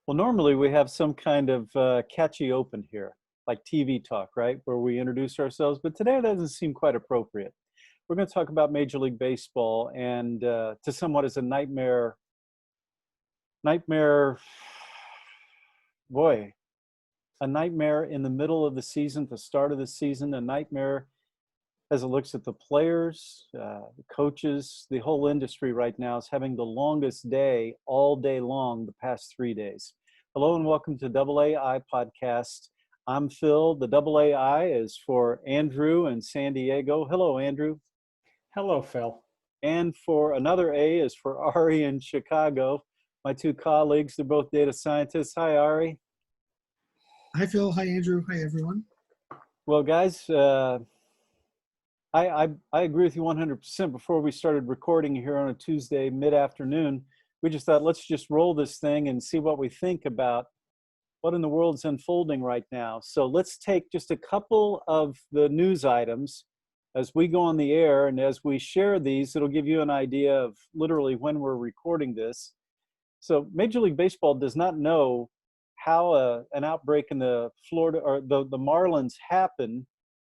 Well, normally we have some kind of catchy open here, like TV talk, right? Where we introduce ourselves, but today it doesn't seem quite appropriate. We're going to talk about Major League Baseball and to somewhat as a nightmare, boy, a nightmare in the middle of the season, the start of the season, a nightmare as it looks at the players, the coaches, the whole industry right now is having the longest day all day long the past 3 days. Hello and welcome to AAiPodcast. I'm Phil. The AAI is for Andrew in San Diego. Hello, Andrew. Hello, Phil. And for another A is for Ari in Chicago. My two colleagues, they're both data scientists. Hi, Ari. Hi, Phil. Hi, Andrew. Hi, everyone. Well, guys, I agree with you 100%. Before we started recording here on a Tuesday mid-afternoon, we just thought, let's just roll this thing and see what we think about what in the world's unfolding right now. So let's take just a couple of the news items as we go on the air, and as we share these, it'll give you an idea of literally when we're recording this. So Major League Baseball does not know how an outbreak in the Florida or the Marlins happened,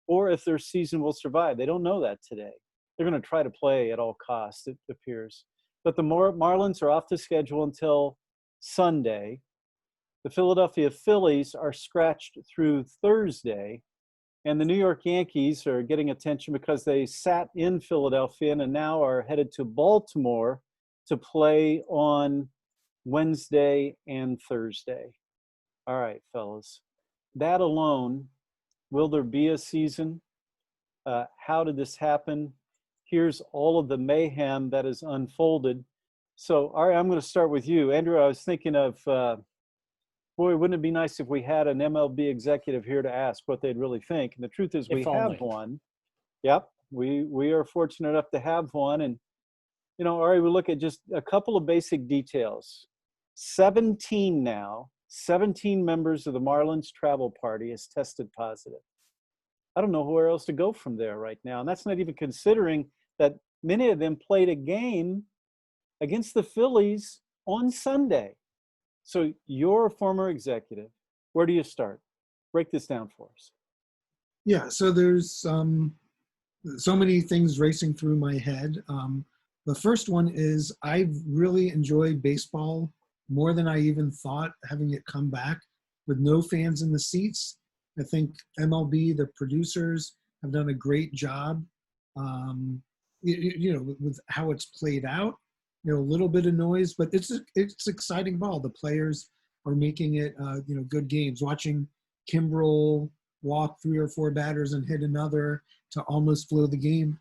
or if their season will survive. They don't know that today. They're going to try to play at all costs, it appears. But the Marlins are off the schedule until Sunday. The Philadelphia Phillies are scratched through Thursday. And the New York Yankees are getting attention because they sat in Philadelphia and now are headed to Baltimore to play on Wednesday and Thursday. All right, fellas. That alone, will there be a season? How did this happen? Here's all of the mayhem that has unfolded. So, Ari, I'm going to start with you. Andrew, I was thinking of, boy, wouldn't it be nice if we had an MLB executive here to ask what they'd really think? And the truth is we have one. Yep, we are fortunate enough to have one. And, you know, Ari, we look at just a couple of basic details. 17 members of the Marlins travel party has tested positive. I don't know where else to go from there right now. And that's not even considering that many of them played a game against the Phillies on Sunday. So you're a former executive. Where do you start? Break this down for us. Yeah, so there's so many things racing through my head. The first one is I've really enjoyed baseball more than I even thought, having it come back with no fans in the seats. I think MLB, the producers, have done a great job, with how it's played out. A little bit of noise, but it's exciting ball. The players are making it, good games. Watching Kimbrel walk 3 or 4 batters and hit another to almost flow the game.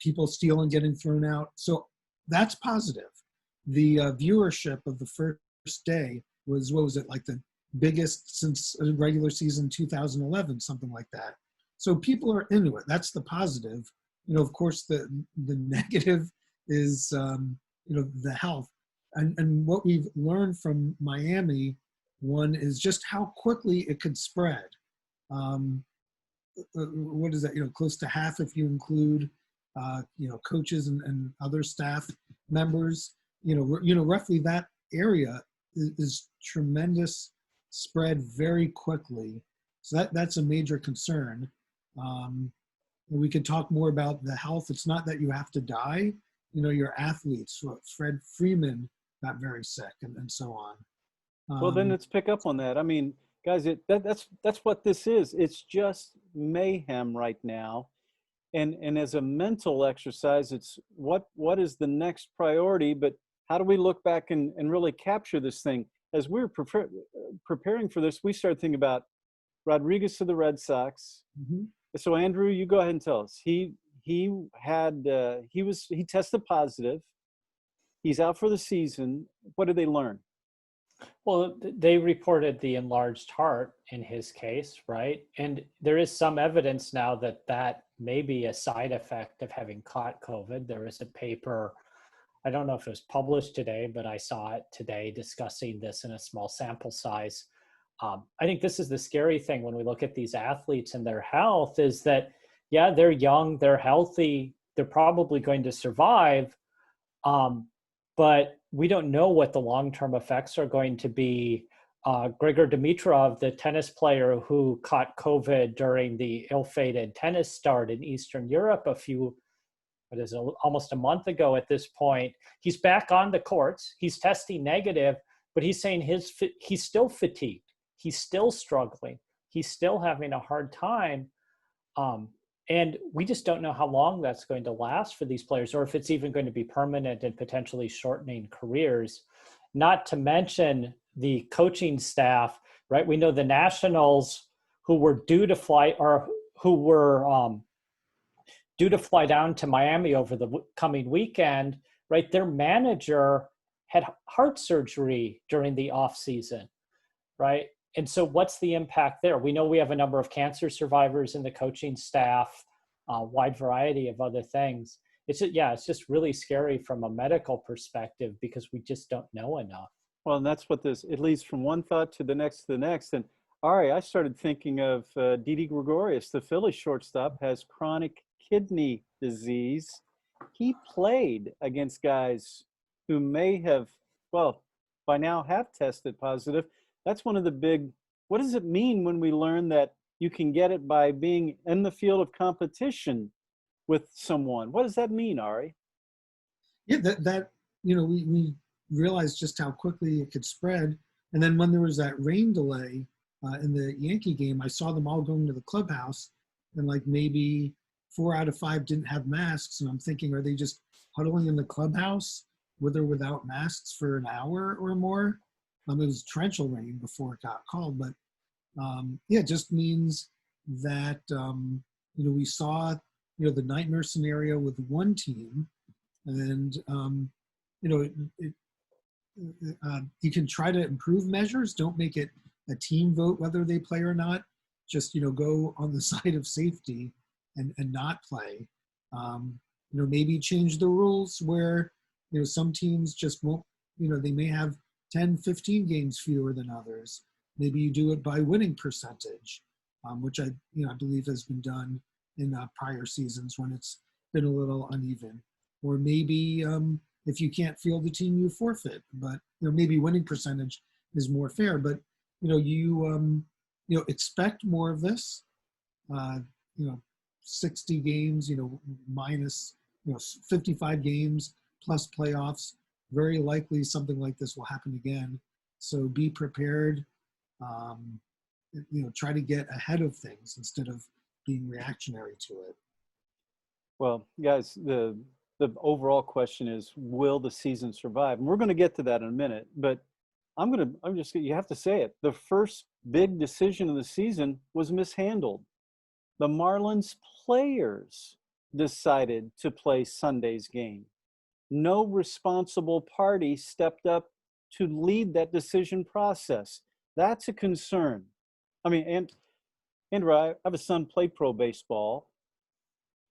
People stealing, getting thrown out. So that's positive. The viewership of the first day was, what was it, like the biggest since a regular season 2011, something like that. So people are into it. That's the positive. Of course, the negative is, the health. And what we've learned from Miami, one is just how quickly it could spread. What is that? Close to half if you include, coaches and other staff members. Roughly that area is tremendous spread very quickly. So that's a major concern. We could talk more about the health. It's not that you have to die. Your athletes. Fred Freeman got very sick and so on. Well, then let's pick up on that. I mean, guys, that's what this is. It's just mayhem right now. And as a mental exercise, it's what is the next priority, but how do we look back and really capture this thing? As we were preparing for this, we started thinking about Rodriguez to the Red Sox. Mm-hmm. So Andrew, you go ahead and tell us. He tested positive. He's out for the season. What did they learn? Well, they reported the enlarged heart in his case, right? And there is some evidence now that may be a side effect of having caught COVID. There is a paper, I don't know if it was published today, but I saw it today discussing this in a small sample size. I think this is the scary thing when we look at these athletes and their health is that, yeah, they're young, they're healthy, they're probably going to survive. But we don't know what the long-term effects are going to be. Grigor Dimitrov, the tennis player who caught COVID during the ill-fated tennis start in Eastern Europe almost a month ago at this point, he's back on the courts. He's testing negative, but he's saying he's still fatigued. He's still struggling. He's still having a hard time. And we just don't know how long that's going to last for these players, or if it's even going to be permanent and potentially shortening careers. Not to mention the coaching staff, right? We know the Nationals who were due to fly down to Miami over the coming weekend, right? Their manager had heart surgery during the off season, right? And so what's the impact there? We know we have a number of cancer survivors in the coaching staff, a wide variety of other things. It's just really scary from a medical perspective because we just don't know enough. Well, and that's what it leads from one thought to the next. And Ari, I started thinking of Didi Gregorius, the Philly shortstop, has chronic kidney disease. He played against guys who may have, by now have tested positive. That's one of the what does it mean when we learn that you can get it by being in the field of competition with someone? What does that mean, Ari? Yeah, we realized just how quickly it could spread. And then when there was that rain delay in the Yankee game, I saw them all going to the clubhouse, and like maybe 4 out of 5 didn't have masks. And I'm thinking, are they just huddling in the clubhouse with or without masks for an hour or more? It was torrential rain before it got called, but it just means that we saw the nightmare scenario with one team, and you can try to improve measures. Don't make it a team vote whether they play or not. Just go on the side of safety and not play. Maybe change the rules where some teams just won't. They may have 10, 15 games fewer than others. Maybe you do it by winning percentage, which I believe has been done in prior seasons when it's been a little uneven. Or maybe if you can't field the team, you forfeit. But maybe winning percentage is more fair. But you expect more of this. 60 games, minus 55 games plus playoffs. Very likely something like this will happen again. So be prepared. Try to get ahead of things instead of being reactionary to it. Well, guys, the overall question is, will the season survive? And we're going to get to that in a minute, but you have to say it. The first big decision of the season was mishandled. The Marlins players decided to play Sunday's game. No responsible party stepped up to lead that decision process. That's a concern. I mean, Andrew, I have a son play pro baseball.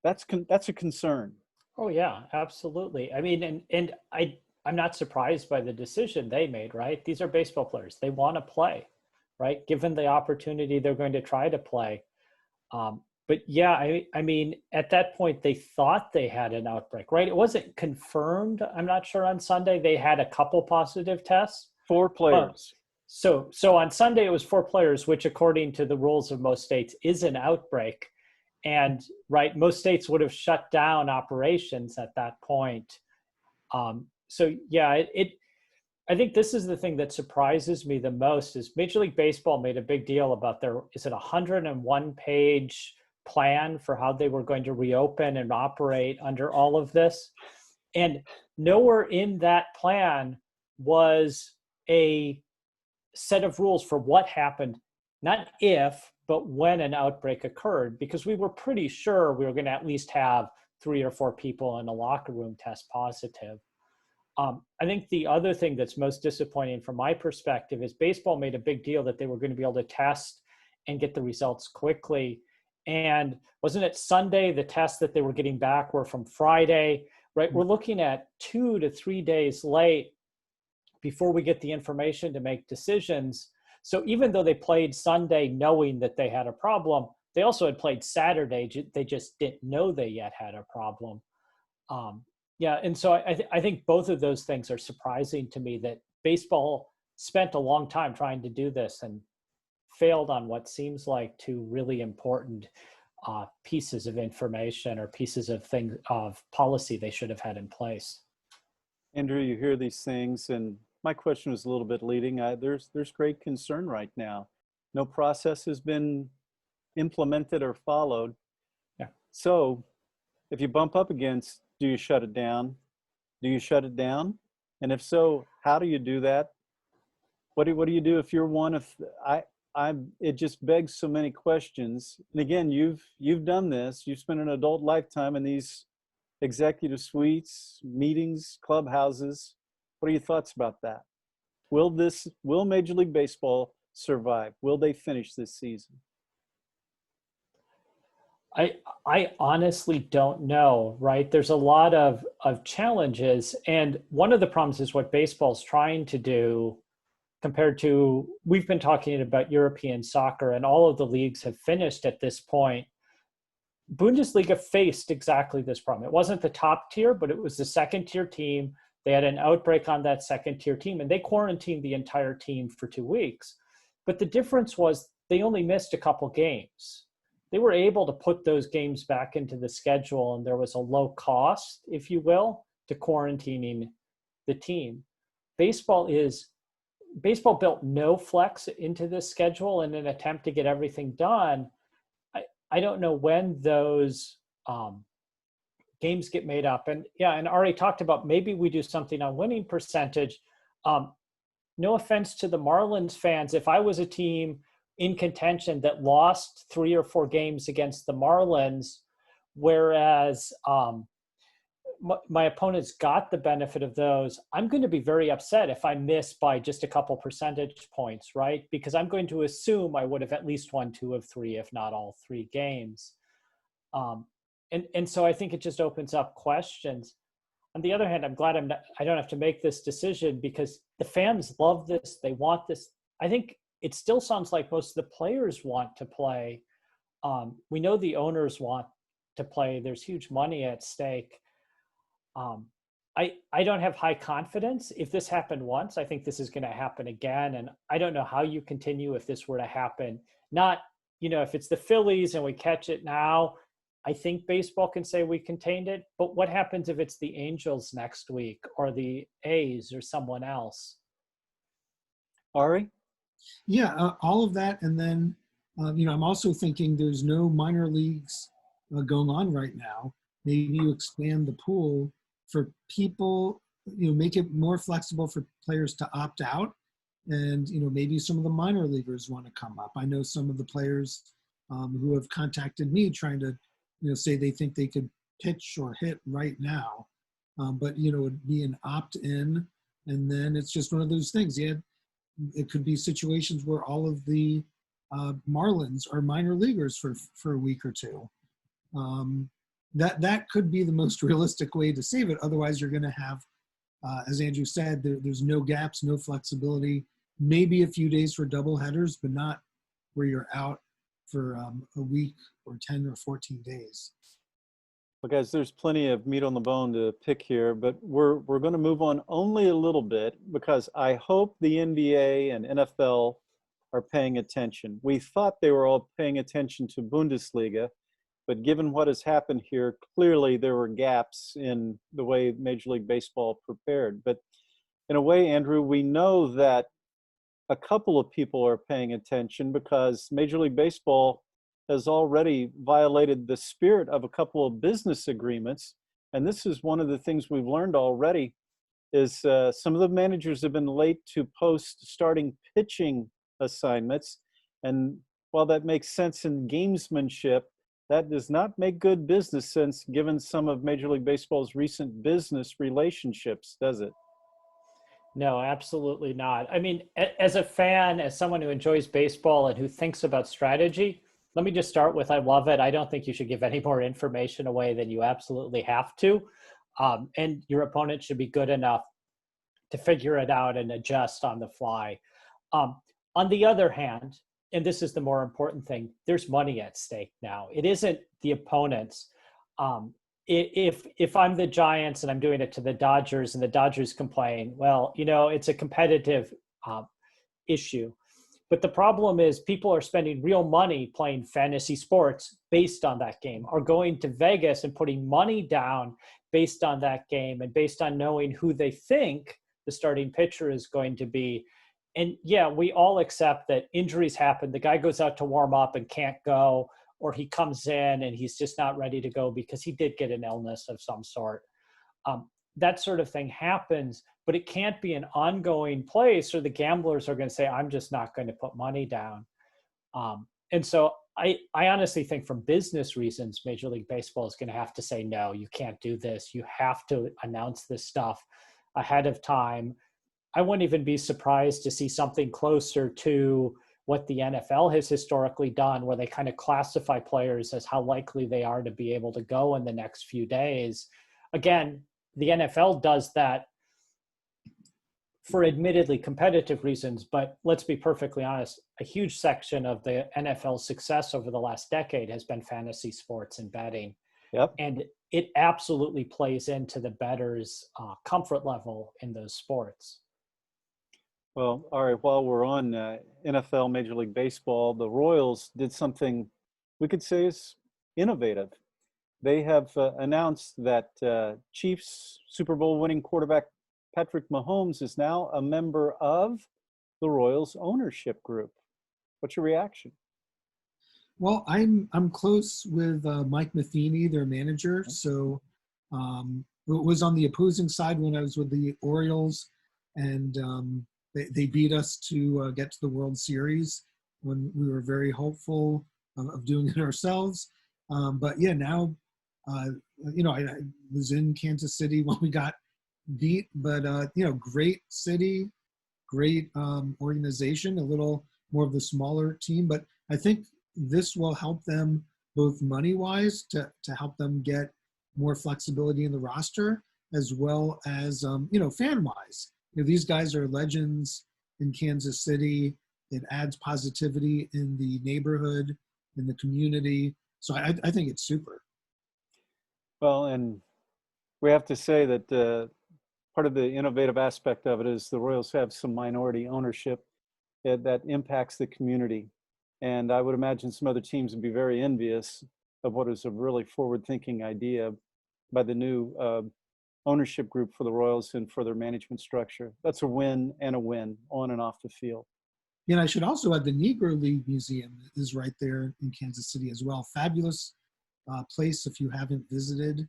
That's a concern. Oh yeah, absolutely. I mean, and I'm not surprised by the decision they made, right? These are baseball players. They want to play, right? Given the opportunity, they're going to try to play. But yeah, I mean, at that point, they thought they had an outbreak, right? It wasn't confirmed. I'm not sure on Sunday. They had a couple positive tests. 4 players. So on Sunday, it was 4 players, which according to the rules of most states is an outbreak. And right, most states would have shut down operations at that point. So yeah, I think this is the thing that surprises me the most is Major League Baseball made a big deal about is it 101-page plan for how they were going to reopen and operate under all of this. And nowhere in that plan was a set of rules for what happened, not if, but when an outbreak occurred, because we were pretty sure we were going to at least have 3 or 4 people in a locker room test positive. I think the other thing that's most disappointing from my perspective is baseball made a big deal that they were going to be able to test and get the results quickly. And wasn't it Sunday, the tests that they were getting back were from Friday, right? We're looking at 2 to 3 days late before we get the information to make decisions. So even though they played Sunday knowing that they had a problem, they also had played Saturday. They just didn't know they yet had a problem. Yeah, and so I think both of those things are surprising to me, that baseball spent a long time trying to do this and failed on what seems like two really important pieces of information or pieces of things of policy they should have had in place. Andrew, you hear these things, and my question was a little bit leading. There's great concern right now. No process has been implemented or followed. Yeah. So if you bump up against, do you shut it down? Do you shut it down? And if so, how do you do that? What do you do if you're one of it just begs so many questions. And again, you've done this. You've spent an adult lifetime in these executive suites, meetings, clubhouses. What are your thoughts about that? Will Major League Baseball survive? Will they finish this season? I honestly don't know, right? There's a lot of challenges. And one of the problems is what baseball's trying to do compared to, we've been talking about European soccer, and all of the leagues have finished at this point. Bundesliga faced exactly this problem. It wasn't the top tier, but it was the second tier team. They had an outbreak on that second tier team, and they quarantined the entire team for 2 weeks. But the difference was they only missed a couple games. They were able to put those games back into the schedule, and there was a low cost, if you will, to quarantining the team. Baseball built no flex into this schedule in an attempt to get everything done. I don't know when those games get made up. And yeah, and Ari talked about maybe we do something on winning percentage. No offense to the Marlins fans, if I was a team in contention that lost 3 or 4 games against the Marlins, whereas my opponents got the benefit of those, I'm going to be very upset if I miss by just a couple percentage points, right? Because I'm going to assume I would have at least won 2 of 3, if not all 3 games. And so I think it just opens up questions. On the other hand, I'm glad I don't have to make this decision, because the fans love this. They want this. I think it still sounds like most of the players want to play. We know the owners want to play. There's huge money at stake. I don't have high confidence. If this happened once, I think this is going to happen again. And I don't know how you continue if this were to happen. Not, if it's the Phillies and we catch it now, I think baseball can say we contained it. But what happens if it's the Angels next week, or the A's, or someone else? Ari? Yeah, all of that. And then, I'm also thinking there's no minor leagues going on right now. Maybe you expand the pool for people, make it more flexible for players to opt out. And, maybe some of the minor leaguers want to come up. I know some of the players who have contacted me trying to, say they think they could pitch or hit right now. But, it'd be an opt-in. And then it's just one of those things. Yeah, it could be situations where all of the Marlins are minor leaguers for a week or 2. That could be the most realistic way to save it. Otherwise, you're going to have, as Andrew said, there's no gaps, no flexibility, maybe a few days for double headers, but not where you're out for a week or 10 or 14 days. Well, guys, there's plenty of meat on the bone to pick here, but we're going to move on only a little bit, because I hope the NBA and NFL are paying attention. We thought they were all paying attention to Bundesliga, but given what has happened here, clearly there were gaps in the way Major League Baseball prepared. But in a way, Andrew, we know that a couple of people are paying attention, because Major League Baseball has already violated the spirit of a couple of business agreements. And this is one of the things we've learned already, is some of the managers have been late to post starting pitching assignments. And while that makes sense in gamesmanship, that does not make good business sense given some of Major League Baseball's recent business relationships, does it? No, absolutely not. I mean, as a fan, as someone who enjoys baseball and who thinks about strategy, let me just start with, I love it. I don't think you should give any more information away than you absolutely have to. And your opponent should be good enough to figure it out and adjust on the fly. On the other hand, and this is the more important thing, there's money at stake now. It isn't the opponents. if I'm the Giants and I'm doing it to the Dodgers and the Dodgers complain, well, it's a competitive issue. But the problem is people are spending real money playing fantasy sports based on that game, or going to Vegas and putting money down based on that game and based on knowing who they think the starting pitcher is going to be. And yeah, we all accept that injuries happen. The guy goes out to warm up and can't go, or he comes in and he's just not ready to go because he did get an illness of some sort. That sort of thing happens, but it can't be an ongoing place, or the gamblers are going to say, I'm just not going to put money down. And so I honestly think from business reasons, Major League Baseball is going to have to say, no, you can't do this. You have to announce this stuff ahead of time. I wouldn't even be surprised to see something closer to what the NFL has historically done, where they kind of classify players as how likely they are to be able to go in the next few days. Again, the NFL does that for admittedly competitive reasons, but let's be perfectly honest, a huge section of the NFL's success over the last decade has been fantasy sports and betting. Yep. And it absolutely plays into the bettor's comfort level in those sports. Well, all right, while we're on NFL, Major League Baseball, the Royals did something we could say is innovative. They have announced that Chiefs Super Bowl winning quarterback Patrick Mahomes is now a member of the Royals ownership group. What's your reaction? Well, I'm close with Mike Matheny, their manager. So it was on the opposing side when I was with the Orioles, and they beat us to get to the World Series when we were very hopeful of doing it ourselves. But yeah, now, I was in Kansas City when we got beat, but, great city, great organization, a little more of the smaller team. But I think this will help them both money-wise to help them get more flexibility in the roster, as well as, fan-wise. These guys are legends in Kansas City. It adds positivity in the neighborhood, in the community. So I think it's super. Well, and we have to say that part of the innovative aspect of it is the Royals have some minority ownership that impacts the community. And I would imagine some other teams would be very envious of what is a really forward-thinking idea by the new ownership group for the Royals and for their management structure. That's a win and a win on and off the field. Yeah, and I should also add the Negro League Museum is right there in Kansas City as well. Fabulous place if you haven't visited.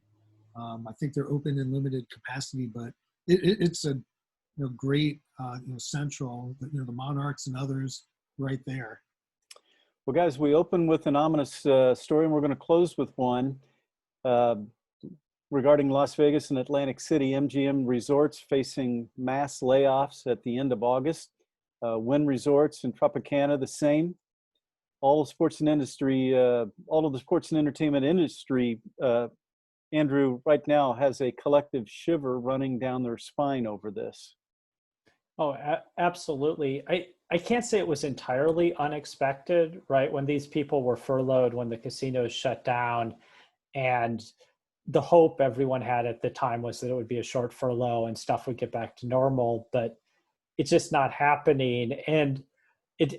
I think they're open in limited capacity, but it's a great central. The Monarchs and others right there. Well, guys, we open with an ominous story, and we're going to close with one regarding Las Vegas and Atlantic City. MGM Resorts facing mass layoffs at the end of August. Wynn Resorts and Tropicana the same. All of the sports and entertainment industry, Andrew, right now has a collective shiver running down their spine over this. Oh, absolutely. I can't say it was entirely unexpected, right? When these people were furloughed, when the casinos shut down, and the hope everyone had at the time was that it would be a short furlough and stuff would get back to normal, but it's just not happening. And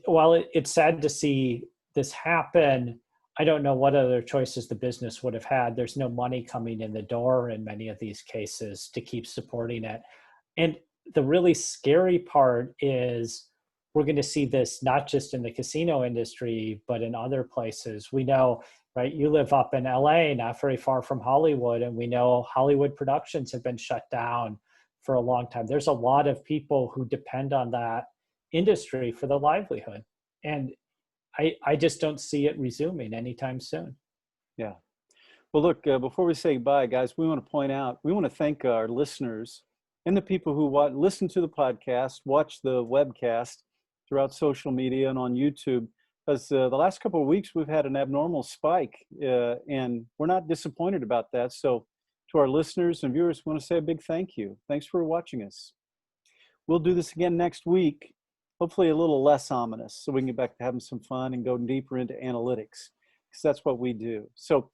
while it's sad to see this happen, I don't know what other choices the business would have had. There's no money coming in the door in many of these cases to keep supporting it. And the really scary part is we're going to see this not just in the casino industry, but in other places. We know, right, you live up in LA, not very far from Hollywood, and we know Hollywood productions have been shut down for a long time. There's a lot of people who depend on that industry for their livelihood. And I just don't see it resuming anytime soon. Yeah. Well, look, before we say bye, guys, we want to thank our listeners and the people who listen to the podcast, watch the webcast throughout social media and on YouTube. Because the last couple of weeks, we've had an abnormal spike, and we're not disappointed about that. So to our listeners and viewers, we want to say a big thank you. Thanks for watching us. We'll do this again next week, hopefully a little less ominous, so we can get back to having some fun and go deeper into analytics, because that's what we do. So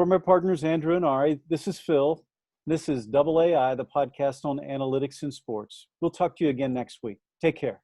For my partners, Andrew and Ari, this is Phil. This is AAI, the podcast on analytics in sports. We'll talk to you again next week. Take care.